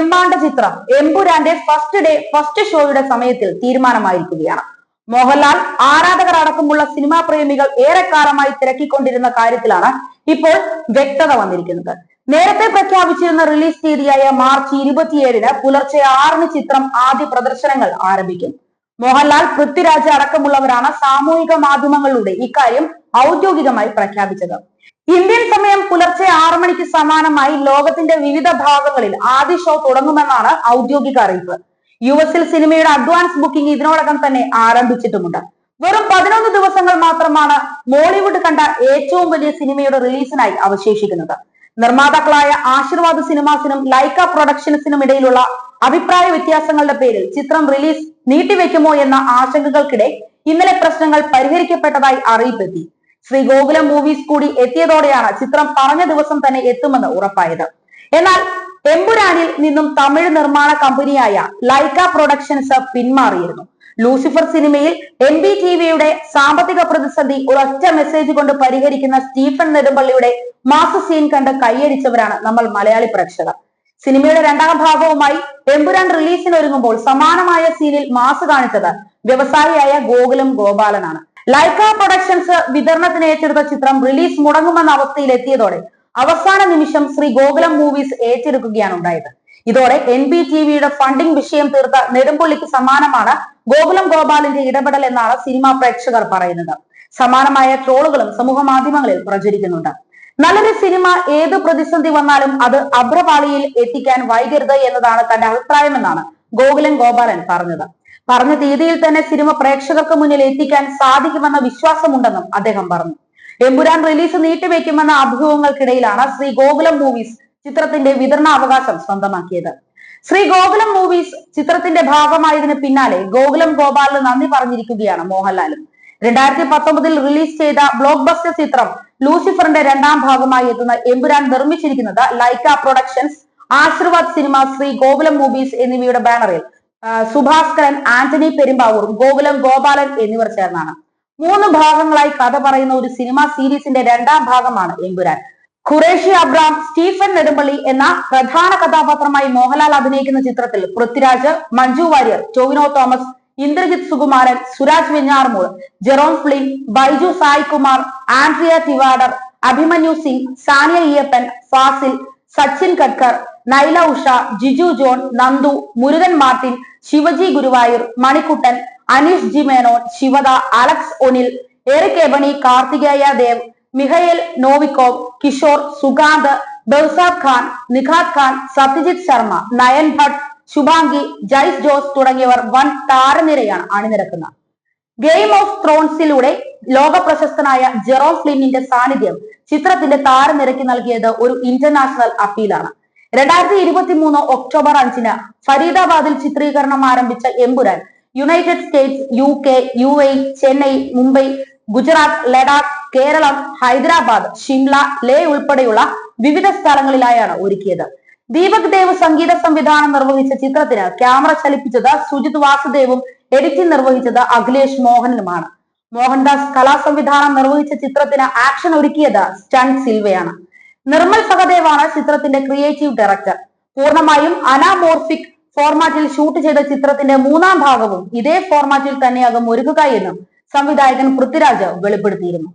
എംപാണ്ട ചിത്രം എമ്പുരാന്റെ first day first ഷോയുടെ സമയത്തിൽ തീരുമാനമായിരിക്കുകയാണ്. മോഹൻലാൽ ആരാധകർ അടക്കമുള്ള സിനിമാ പ്രേമികൾ ഏറെക്കാലമായി തിരക്കിക്കൊണ്ടിരുന്ന കാര്യത്തിലാണ് ഇപ്പോൾ വ്യക്തത വന്നിരിക്കുന്നത്. നേരത്തെ പ്രഖ്യാപിച്ചിരുന്ന റിലീസ് തീയതിയായ മാർച്ച് 27-ന് പുലർച്ചെ 6-ന് ചിത്രം ആദ്യ പ്രദർശനങ്ങൾ ആരംഭിക്കും. മോഹൻലാൽ, പൃഥ്വിരാജ് അടക്കമുള്ളവരാണ് സാമൂഹിക മാധ്യമങ്ങളിലൂടെ ഇക്കാര്യം ഔദ്യോഗികമായി പ്രഖ്യാപിച്ചത്. ഇന്ത്യൻ സമയം പുലർച്ചെ 6 മണിക്ക് സമാനമായി ലോകത്തിന്റെ വിവിധ ഭാഗങ്ങളിൽ ആദ്യ ഷോ തുടങ്ങുമെന്നാണ് ഔദ്യോഗിക അറിയിപ്പ്. യുഎസിൽ സിനിമയുടെ അഡ്വാൻസ് ബുക്കിംഗ് ഇതിനോടകം തന്നെ ആരംഭിച്ചിട്ടുമുണ്ട്. വെറും 11 ദിവസങ്ങൾ മാത്രമാണ് മോളിവുഡ് കണ്ട ഏറ്റവും വലിയ സിനിമയുടെ റിലീസിനായി അവശേഷിക്കുന്നത്. നിർമ്മാതാക്കളായ ആശീർവാദ് സിനിമാസിനും ലൈക്ക പ്രൊഡക്ഷൻസിനും ഇടയിലുള്ള അഭിപ്രായ വ്യത്യാസങ്ങളുടെ പേരിൽ ചിത്രം റിലീസ് നീട്ടിവെക്കുമോ എന്ന ആശങ്കകൾക്കിടെ ഇന്നലെ പ്രശ്നങ്ങൾ പരിഹരിക്കപ്പെട്ടതായി അറിയിപ്പെത്തി. ശ്രീ ഗോകുലം മൂവീസ് കൂടി എത്തിയതോടെയാണ് ചിത്രം പറഞ്ഞ ദിവസം തന്നെ എത്തുമെന്ന് ഉറപ്പായത്. എന്നാൽ എമ്പുരാനിൽ നിന്നും തമിഴ് നിർമ്മാണ കമ്പനിയായ ലൈക്ക പ്രൊഡക്ഷൻസ് പിന്മാറിയിരുന്നു. ലൂസിഫർ സിനിമയിൽ NBTVയുടെ സാമ്പത്തിക പ്രതിസന്ധി ഒരൊറ്റ മെസ്സേജ് കൊണ്ട് പരിഹരിക്കുന്ന സ്റ്റീഫൻ നെടുമ്പള്ളിയുടെ മാസ് സീൻ കണ്ട് കൈയടിച്ചവരാണ് നമ്മൾ മലയാളി പ്രേക്ഷകർ. സിനിമയുടെ രണ്ടാം ഭാഗവുമായി എമ്പുരാൻ റിലീസിനൊരുങ്ങുമ്പോൾ സമാനമായ സീനിൽ മാസ് കാണിച്ചത് വ്യവസായിയായ ഗോകുലം ഗോപാലനാണ്. ലൈക്ക പ്രൊഡക്ഷൻസ് വിതരണത്തിന് ഏറ്റെടുത്ത ചിത്രം റിലീസ് മുടങ്ങുമെന്ന അവസ്ഥയിൽ എത്തിയതോടെ അവസാന നിമിഷം ശ്രീ ഗോകുലം മൂവീസ് ഏറ്റെടുക്കുകയാണ് ഉണ്ടായത്. ഇതോടെ NBTVയുടെ ഫണ്ടിംഗ് വിഷയം തീർത്ത നെടുമ്പള്ളിക്ക് സമാനമാണ് ഗോകുലം ഗോപാലിന്റെ ഇടപെടൽ എന്നാണ് സിനിമാ പ്രേക്ഷകർ പറയുന്നത്. സമാനമായ ട്രോളുകളും സമൂഹ മാധ്യമങ്ങളിൽ പ്രചരിക്കുന്നുണ്ട്. നല്ലൊരു സിനിമ ഏത് പ്രതിസന്ധി വന്നാലും അത് അഭ്രപാളിയിൽ എത്തിക്കാൻ വൈകരുത് എന്നതാണ് തന്റെ അഭിപ്രായമെന്നാണ് ഗോകുലം ഗോപാലൻ പറഞ്ഞത്. പറഞ്ഞ തീയതിയിൽ തന്നെ സിനിമ പ്രേക്ഷകർക്ക് മുന്നിൽ എത്തിക്കാൻ സാധിക്കുമെന്ന വിശ്വാസമുണ്ടെന്നും അദ്ദേഹം പറഞ്ഞു. എമ്പുരാൻ റിലീസ് നീട്ടിവെക്കുമെന്ന അഭ്യൂഹങ്ങൾക്കിടയിലാണ് ശ്രീ ഗോകുലം മൂവീസ് ചിത്രത്തിന്റെ വിതരണാവകാശം സ്വന്തമാക്കിയത്. ശ്രീ ഗോകുലം മൂവീസ് ചിത്രത്തിന്റെ ഭാഗമായതിന് പിന്നാലെ ഗോകുലം ഗോപാലിന് നന്ദി പറഞ്ഞിരിക്കുകയാണ് മോഹൻലാലും. 2019-ൽ റിലീസ് ചെയ്ത ബ്ലോക്ക് ബസ്റ്റർ ചിത്രം ലൂസിഫറിന്റെ രണ്ടാം ഭാഗമായി എത്തുന്ന എമ്പുരാൻ നിർമ്മിച്ചിരിക്കുന്നത് Lyca productions, Aashirvad cinema, Sree Gokulam movies എന്നിവയുടെ ബാനറിൽ സുഭാസ്കരൻ, ആന്റണി പെരുമ്പാവൂർ, ഗോകുലം ഗോപാലൻ എന്നിവർ ചേർന്നാണ്. 3 ഭാഗങ്ങളായി കഥ പറയുന്ന ഒരു സിനിമാ സീരീസിന്റെ രണ്ടാം ഭാഗമാണ് എമ്പുരാൻ. ഖുറേഷി അബ്രാം, സ്റ്റീഫൻ നെടുമ്പള്ളി എന്ന പ്രധാന കഥാപാത്രമായി മോഹൻലാൽ അഭിനയിക്കുന്ന ചിത്രത്തിൽ Prithviraj, Manju Warrier, Tovino Thomas, Indrajith Sukumaran, Suraj Venjaramoodu, Jerome Flynn, Baiju Sai Kumar, Andrea Tivadar, Abhimanyu Singh, Saniya Iyappan, Fazil, Sachin Khedekar, Naila Usha, Jiju John, Nandu, Murugan Martin, Shivaji Guruvayoor, Manikuttan, Aneesh G Menon, Shivada, Alex O'Nell, Eric Ebouaney, Karthikeya Dev, Mikhail Novikov, Kishore, Sukanth, Bouzad Khan, Nikhat Khan, Satyajit Sharma, Nayan Bhat, Shubhangi, ജയ്സ് Jose തുടങ്ങിയവർ വൻ താരനിരയാണ് അണിനിരക്കുന്നത്. ഗെയിം ഓഫ് ത്രോൺസിലൂടെ ലോക പ്രശസ്തനായ ജെറോം ഫ്ലിന്നിന്റെ സാന്നിധ്യം ചിത്രത്തിന്റെ താരനിരയ്ക്ക് നൽകിയത് ഒരു ഇന്റർനാഷണൽ അപ്പീലാണ്. 2023 ഒക്ടോബർ 5-ന് ഫരീദാബാദിൽ ചിത്രീകരണം ആരംഭിച്ച Empuraan United States, UK, UAE, Chennai, Mumbai, Gujarat, Ladakh, Keralam, Hyderabad, Shimla, Leh ഉൾപ്പെടെയുള്ള വിവിധ സ്ഥലങ്ങളിലായാണ് ഒരുക്കിയത്. ദീപക് ദേവ് സംഗീത സംവിധാനം നിർവഹിച്ച ചിത്രത്തിന് ക്യാമറ ചലിപ്പിച്ചത് സുജിത് വാസുദേവും എഡിറ്റിംഗ് നിർവഹിച്ചത് അഖിലേഷ് മോഹനുമാണ്. മോഹൻദാസ് കലാസംവിധാനം നിർവഹിച്ച ചിത്രത്തിന് ആക്ഷൻ ഒരുക്കിയത് സ്റ്റണ്ട് സിൽവയാണ്. നിർമ്മൽ സഹദേവാണ് ചിത്രത്തിന്റെ ക്രിയേറ്റീവ് ഡയറക്ടർ. പൂർണ്ണമായും അനാമോർഫിക് ഫോർമാറ്റിൽ ഷൂട്ട് ചെയ്ത ചിത്രത്തിന്റെ 3-ാം ഭാഗവും ഇതേ ഫോർമാറ്റിൽ തന്നെയാകും ഒരുക്കുക എന്നും സംവിധായകൻ പൃഥ്വിരാജ് വെളിപ്പെടുത്തിയിരുന്നു.